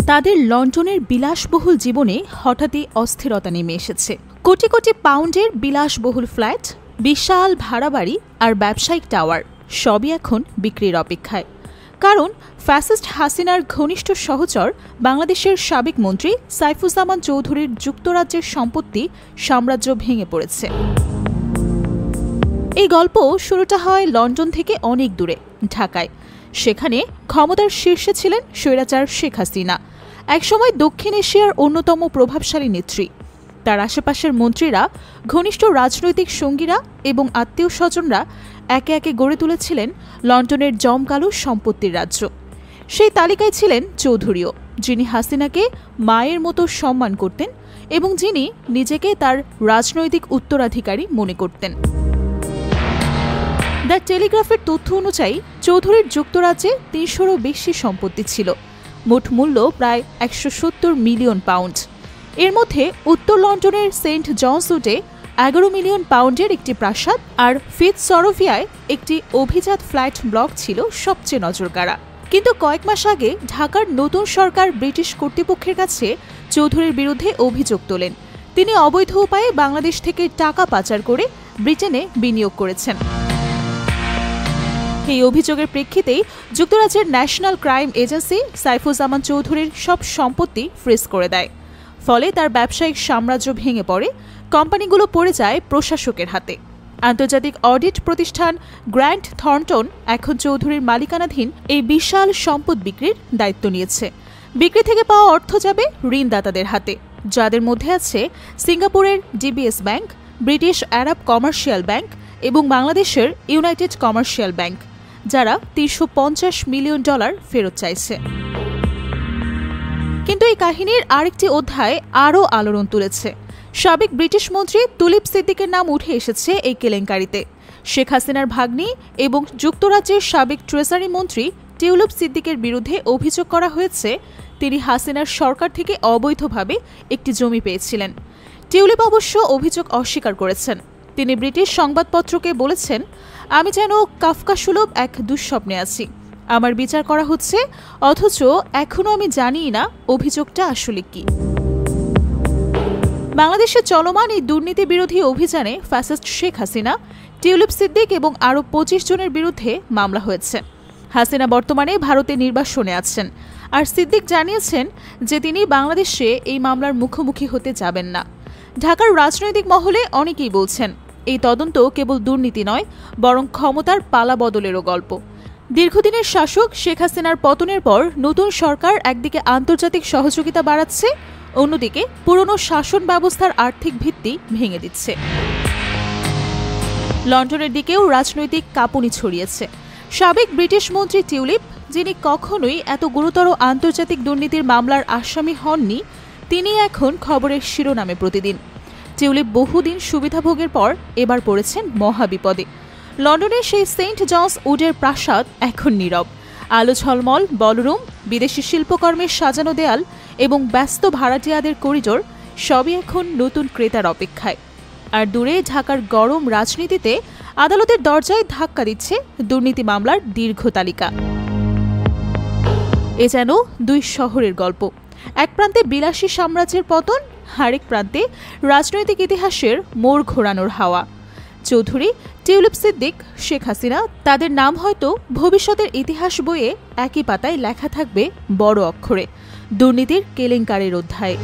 তাদের লন্ডনের বিলাসবহুল জীবনে হঠাৎই অস্থিরতা নেমে এসেছে। কোটি কোটি পাউন্ডের বিলাসবহুল ফ্ল্যাট, বিশাল ভাড়া বাড়ি আর ব্যবসায়িক টাওয়ার সবই এখন বিক্রির অপেক্ষায়। কারণ ফ্যাসিস্ট হাসিনার ঘনিষ্ঠ সহচর বাংলাদেশের সাবেক মন্ত্রী সাইফুজ্জামান চৌধুরীর যুক্তরাজ্যের সম্পত্তি সাম্রাজ্য ভেঙে পড়েছে। এই গল্প শুরুটা হয় লন্ডন থেকে অনেক দূরে, ঢাকায়। সেখানে ক্ষমতার শীর্ষে ছিলেন স্বৈরাচার শেখ হাসিনা, একসময় দক্ষিণ এশিয়ার অন্যতম প্রভাবশালী নেত্রী। তার আশেপাশের মন্ত্রীরা, ঘনিষ্ঠ রাজনৈতিক সঙ্গীরা এবং আত্মীয় স্বজনরা একে একে গড়ে তুলেছিলেন লন্ডনের জমকালো সম্পত্তির রাজ্য। সেই তালিকায় ছিলেন চৌধুরীও, যিনি হাসিনাকে মায়ের মতো সম্মান করতেন এবং যিনি নিজেকে তার রাজনৈতিক উত্তরাধিকারী মনে করতেন। দ্য টেলিগ্রাফের তথ্য অনুযায়ী চৌধুরীর যুক্তরাজ্যে ৩০০রও বেশি সম্পত্তি ছিল, মোট মূল্য প্রায় ১৭০ মিলিয়ন পাউন্ড। এর মধ্যে উত্তর লন্ডনের সেন্ট জনস উডে ১১ মিলিয়ন পাউন্ডের একটি প্রাসাদ আর ফিৎজরোভিয়ায় একটি অভিজাত ফ্ল্যাট ব্লক ছিল সবচেয়ে নজরকাড়া। কিন্তু কয়েক মাস আগে ঢাকার নতুন সরকার ব্রিটিশ কর্তৃপক্ষের কাছে চৌধুরীর বিরুদ্ধে অভিযোগ তোলেন। তিনি অবৈধ উপায়ে বাংলাদেশ থেকে টাকা পাচার করে ব্রিটেনে বিনিয়োগ করেছেন। এই অভিযোগের প্রেক্ষিতেই যুক্তরাজ্যের ন্যাশনাল ক্রাইম এজেন্সি সাইফুজ্জামান চৌধুরীর সব সম্পত্তি ফ্রিজ করে দেয়। ফলে তার ব্যবসায়িক সাম্রাজ্য ভেঙে পড়ে, কোম্পানিগুলো পড়ে যায় প্রশাসকের হাতে। আন্তর্জাতিক অডিট প্রতিষ্ঠান গ্র্যান্ট থর্নটন এখন চৌধুরীর মালিকানাধীন এই বিশাল সম্পদ বিক্রির দায়িত্ব নিয়েছে। বিক্রি থেকে পাওয়া অর্থ যাবে ঋণদাতাদের হাতে, যাদের মধ্যে আছে সিঙ্গাপুরের ডিবিএস ব্যাংক, ব্রিটিশ আরব কমার্শিয়াল ব্যাংক এবং বাংলাদেশের ইউনাইটেড কমার্শিয়াল ব্যাংক, যারা $৩৫০ মিলিয়ন ফেরত চাইছে। কিন্তু এই কাহিনীর আরেকটি অধ্যায় আরও আলোড়ন তুলেছে। সাবেক ব্রিটিশ মন্ত্রী তুলিপ সিদ্দিকের নাম উঠে এসেছে এই কেলেঙ্কারিতে। শেখ হাসিনার ভাগ্নি এবং যুক্তরাজ্যের সাবেক ট্রেজারি মন্ত্রী টিউলিপ সিদ্দিকের বিরুদ্ধে অভিযোগ করা হয়েছে তিনি হাসিনার সরকার থেকে অবৈধভাবে একটি জমি পেয়েছিলেন। টিউলিপ অবশ্য অভিযোগ অস্বীকার করেছেন। তিনি ব্রিটিশ সংবাদপত্রকে বলেছেন, আমি যেন কাফকাসুলভ এক দুঃস্বপ্নে আছি, আমার বিচার করা হচ্ছে, অথচ এখনও আমি জানিই না অভিযোগটা আসলে কি। বাংলাদেশে চলমান এই দুর্নীতি বিরোধী অভিযানে ফ্যাসিস্ট শেখ হাসিনা, টিউলিপ সিদ্দিক এবং আরও ২৫ জনের বিরুদ্ধে মামলা হয়েছে। হাসিনা বর্তমানে ভারতে নির্বাসনে আছেন, আর সিদ্দিক জানিয়েছেন যে তিনি বাংলাদেশে এই মামলার মুখোমুখি হতে যাবেন না। ঢাকার রাজনৈতিক মহলে অনেকেই বলছেন এই তদন্ত কেবল দুর্নীতি নয়, বরং ক্ষমতার পালা বদলেরও গল্প। দীর্ঘদিনের শাসক শেখ হাসিনার পতনের পর নতুন সরকার একদিকে আন্তর্জাতিক সহযোগিতা বাড়াচ্ছে, অন্যদিকে পুরনো শাসন ব্যবস্থার আর্থিক ভিত্তি ভেঙে দিচ্ছে। লন্ডনের দিকেও রাজনৈতিক কাঁপুনি ছড়িয়েছে। সাবেক ব্রিটিশ মন্ত্রী টিউলিপ, যিনি কখনোই এত গুরুতর আন্তর্জাতিক দুর্নীতির মামলার আসামি হননি, তিনি এখন খবরের শিরোনামে প্রতিদিন। টিউলিপ বহুদিন সুবিধাভোগের পর এবার পড়েছেন মহাবিপদে। লন্ডনের সেই সেন্ট জনস উডের প্রাসাদ এখন নীরব। আলো ঝলমল বলরুম, বিদেশি শিল্পকর্মের সাজানো দেয়াল এবং ব্যস্ত ভাড়াটিয়াদের করিডোর সবই এখন নতুন ক্রেতার অপেক্ষায়। আর দূরে ঢাকার গরম রাজনীতিতে আদালতের দরজায় ধাক্কা দিচ্ছে দুর্নীতি মামলার দীর্ঘ তালিকা। এ যেন দুই শহরের গল্প। এক প্রান্তে বিলাসী সাম্রাজ্যের পতন, আরেক প্রান্তে রাজনৈতিক ইতিহাসের মোড় ঘোরানোর হাওয়া। চৌধুরী, টিউলিপ সিদ্দিক, শেখ হাসিনা, তাদের নাম হয়তো ভবিষ্যতের ইতিহাস বইয়ে একই পাতায় লেখা থাকবে বড় অক্ষরে, দুর্নীতির কেলেঙ্কারির অধ্যায়।